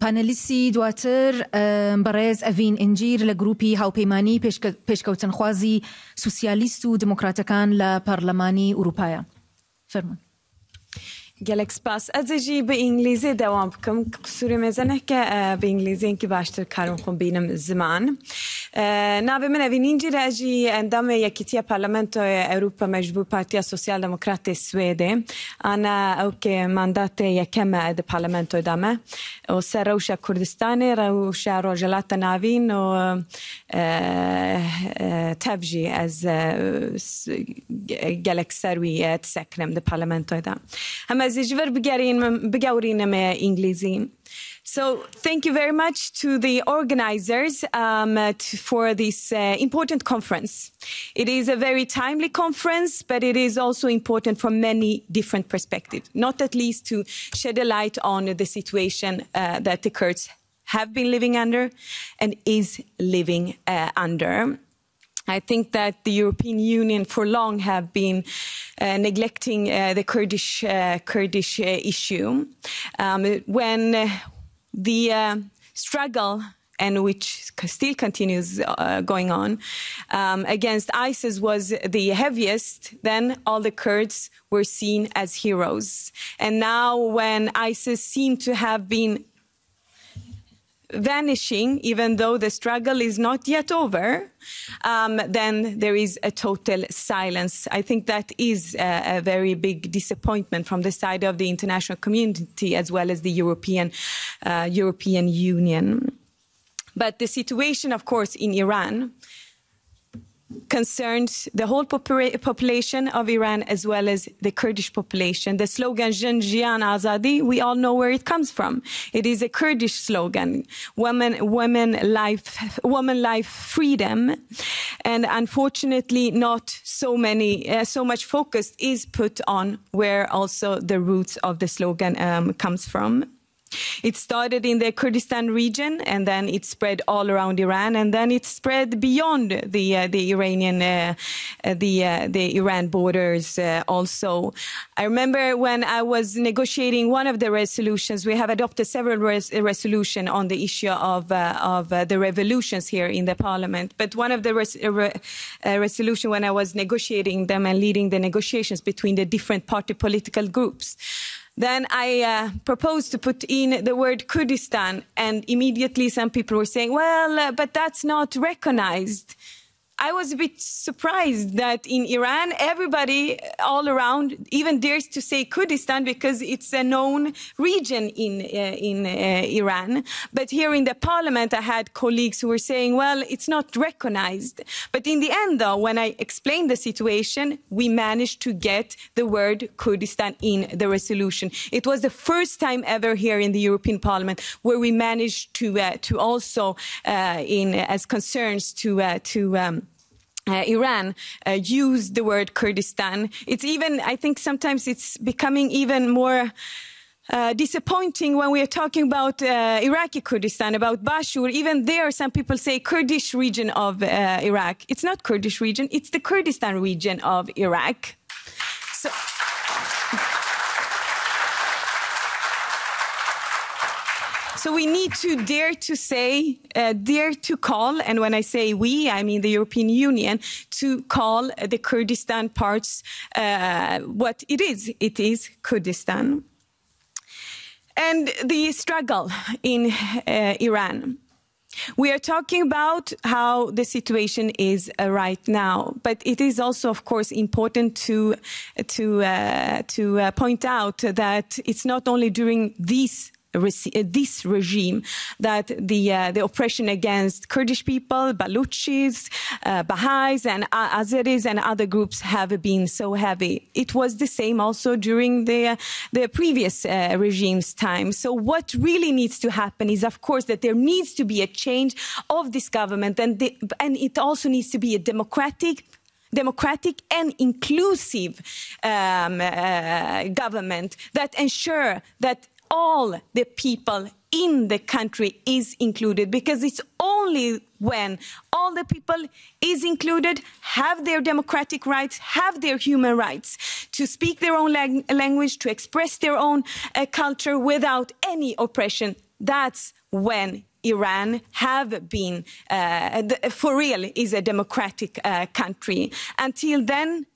پانەلیسی دواتر بەڕێز ئەڤین ئنجیر لە گروپی هاوپەیمانی پێشکەوتنخوازی سوسیالیست و دموکراتەکان لە پەرلەمانی ئوروپایە. فەرمون. گەلێک سپاس. ئەجێژی بە ئینگلیزی دەوام بکەم قسووری مێزەنە کە بە ئینگلیزیەنکی باشتر کارم خۆم بینم زمان. ناوێ من ئەڤین ئینجیر ئەژی ئەندامە یەکیتیە پارلەمنتۆی ئەوروپا مەجبوور پارتیا سۆسیال دموکراتێ سوێدێ. ئانا ئەو کێ مانداتێ یەکەمە دە پارلەمنتۆی دامە. و سەر ڕەوشە کوردستانێ ڕەوشە ڕۆژهەڵاتە ناوین و تەبژی ئەز گەلێک سەروی تسەکرم دە پارلەمنتۆی دا. هەمە زیژڤەر بگەورینەمە ئینگلیزی. So thank you very much to the organizers for this important conference. It is a very timely conference, but it is also important from many different perspectives, not at least to shed a light on the situation that the Kurds have been living under and is living under. I think that the European Union for long have been neglecting the Kurdish issue. When the struggle, and which still continues going on, against ISIS was the heaviest, then all the Kurds were seen as heroes. And now when ISIS seemed to have been vanishing, even though the struggle is not yet over, then there is a total silence. I think that is a very big disappointment from the side of the international community as well as the European Union. But the situation, of course, in Iran concerns the whole population of Iran as well as the Kurdish population. The slogan Jin Jiyan Azadi, we all know where it comes from. It is a Kurdish slogan, woman life freedom. And unfortunately not so much focus is put on where also the roots of the slogan comes from. It started in the Kurdistan region, and then it spread all around Iran, and then it spread beyond the Iran borders also. I remember when I was negotiating one of the resolutions, we have adopted several resolutions on the issue of the revolutions here in the parliament. But one of the resolutions when I was negotiating them and leading the negotiations between the different party political groups, then I proposed to put in the word Kurdistan, and immediately some people were saying, well, but that's not recognized. I was a bit surprised that in Iran, everybody all around even dares to say Kurdistan because it's a known region in Iran. But here in the parliament, I had colleagues who were saying, well, it's not recognized. But in the end, though, when I explained the situation, we managed to get the word Kurdistan in the resolution. It was the first time ever here in the European Parliament where we managed to also, as concerns to Iran, use the word Kurdistan. It's even, I think sometimes it's becoming even more disappointing when we are talking about Iraqi Kurdistan, about Bashur. Even there, some people say Kurdish region of Iraq. It's not Kurdish region, it's the Kurdistan region of Iraq. So we need to dare to say, dare to call, and when I say we, I mean the European Union, to call the Kurdistan parts what it is. It is Kurdistan. And the struggle in Iran. We are talking about how the situation is right now, but it is also, of course, important to point out that it's not only during this regime that the oppression against Kurdish people, Baluchis, Baha'is and Azeris and other groups have been so heavy. It was the same also during the previous regime's time. So what really needs to happen is, of course, that there needs to be a change of this government, and it also needs to be a democratic and inclusive government that ensure that all the people in the country is included, because it's only only when all the people is included, have their democratic rights, have their human rights to speak their own language, to express their own culture without any oppression. That's when Iran have been, for real, is a democratic country. Until then,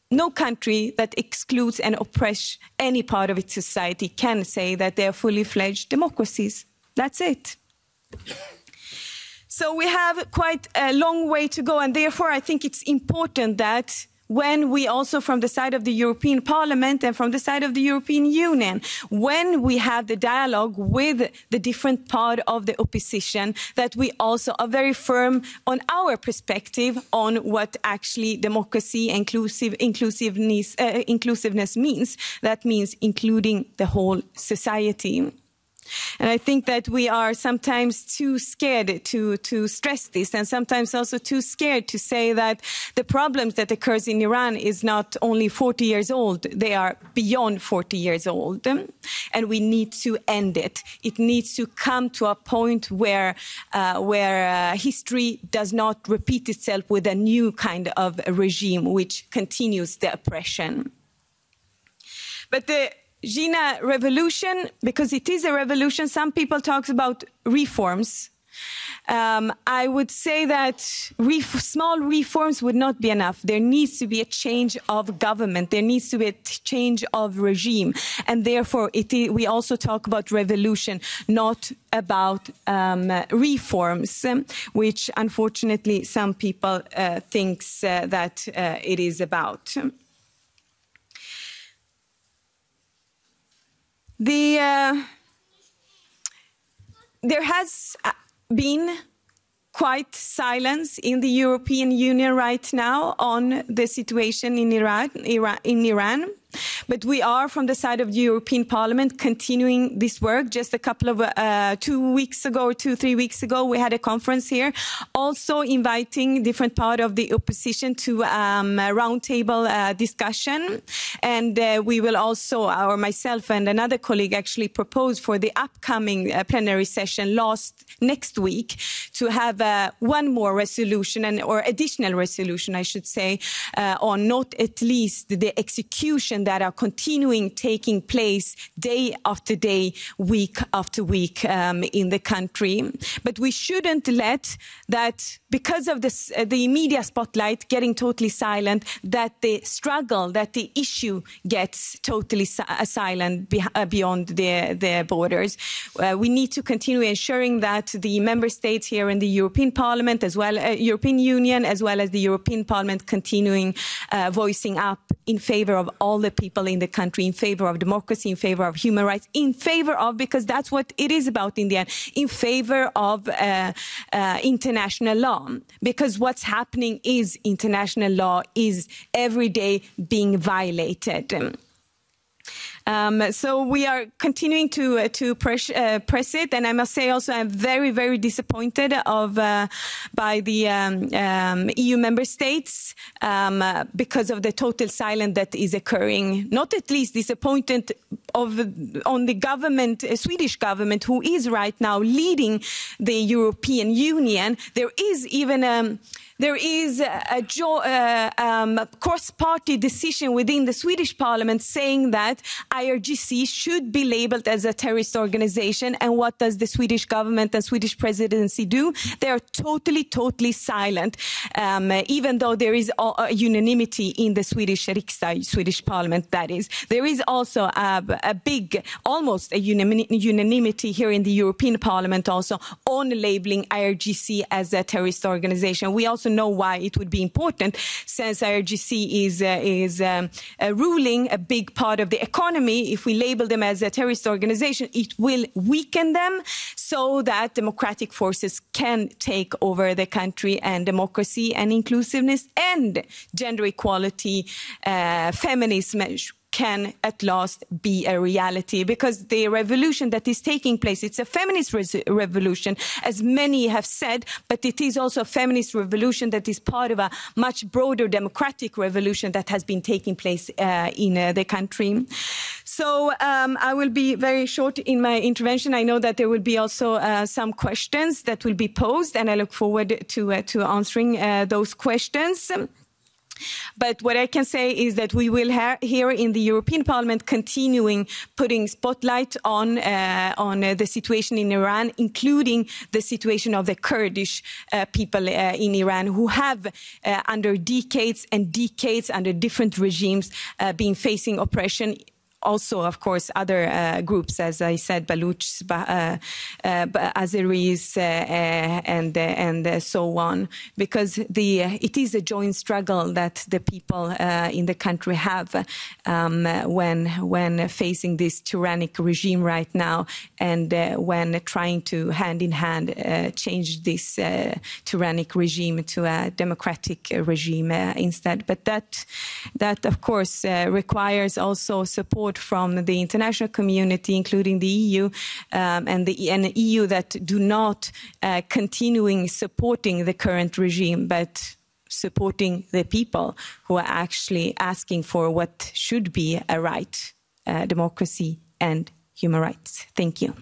no country that excludes and oppresses any part of its society can say that they are fully fledged democracies. That's it. So we have quite a long way to go, and therefore I think it's important that when we also, from the side of the European Parliament and from the side of the European Union, when we have the dialogue with the different part of the opposition, that we also are very firm on our perspective on what actually democracy and inclusiveness means. That means including the whole society. And I think that we are sometimes too scared to stress this, and sometimes also too scared to say that the problems that occurs in Iran is not only 40 years old, they are beyond 40 years old. And we need to end it. It needs to come to a point where history does not repeat itself with a new kind of regime which continues the oppression. But the Jina revolution, because it is a revolution, some people talk about reforms. I would say that small reforms would not be enough. There needs to be a change of government. There needs to be a change of regime. And therefore, we also talk about revolution, not about reforms, which unfortunately some people think that it is about. There has been quite silence in the European Union right now on the situation in Iran. But we are, from the side of the European Parliament, continuing this work. Just a couple of 3 weeks ago, we had a conference here, also inviting different part of the opposition to a roundtable discussion. And we will also, myself and another colleague actually propose for the upcoming plenary session next week to have one more resolution, or additional resolution, I should say, on not at least the execution that are taking place day after day, week after week in the country. But we shouldn't let that, because of the media spotlight getting totally silent, that the struggle, that the issue gets totally silent beyond the borders. We need to continue ensuring that the member states here in the European Parliament, as well European Union, as well as the European Parliament, continuing voicing up in favor of all the people in the country, in favor of democracy, in favor of human rights, in favor of, because that's what it is about in the end, in favor of international law. Because what's happening is international law is every day being violated. So we are continuing to press it, and I must say also I'm very, very disappointed by the EU member states because of the total silence that is occurring. Not at least disappointed on the government, Swedish government, who is right now leading the European Union. There is even a cross-party decision within the Swedish Parliament saying that IRGC should be labeled as a terrorist organization. And what does the Swedish government and Swedish presidency do? They are totally silent, even though there is a unanimity in the Swedish Riksdag, Swedish Parliament, that is. There is also a big, almost a unanimity here in the European Parliament also on labeling IRGC as a terrorist organization. We also know why it would be important, since IRGC is ruling a big part of the economy. If we label them as a terrorist organization, it will weaken them so that democratic forces can take over the country, and democracy and inclusiveness and gender equality, feminism can at last be a reality, because the revolution that is taking place, it's a feminist revolution, as many have said, but it is also a feminist revolution that is part of a much broader democratic revolution that has been taking place in the country. So I will be very short in my intervention. I know that there will be also some questions that will be posed, and I look forward to answering those questions. But what I can say is that we will here in the European Parliament continuing putting spotlight on the situation in Iran, including the situation of the Kurdish people in Iran, who have under decades and decades under different regimes been facing oppression. Also, of course, other groups, as I said, Baluchs, Azeris, and so on, because it is a joint struggle that the people in the country have when facing this tyrannic regime right now, and when trying to hand in hand change this tyrannic regime to a democratic regime instead. But that of course requires also support from the international community, including the EU, and the EU that do not continuing supporting the current regime, but supporting the people who are actually asking for what should be a right, democracy and human rights. Thank you.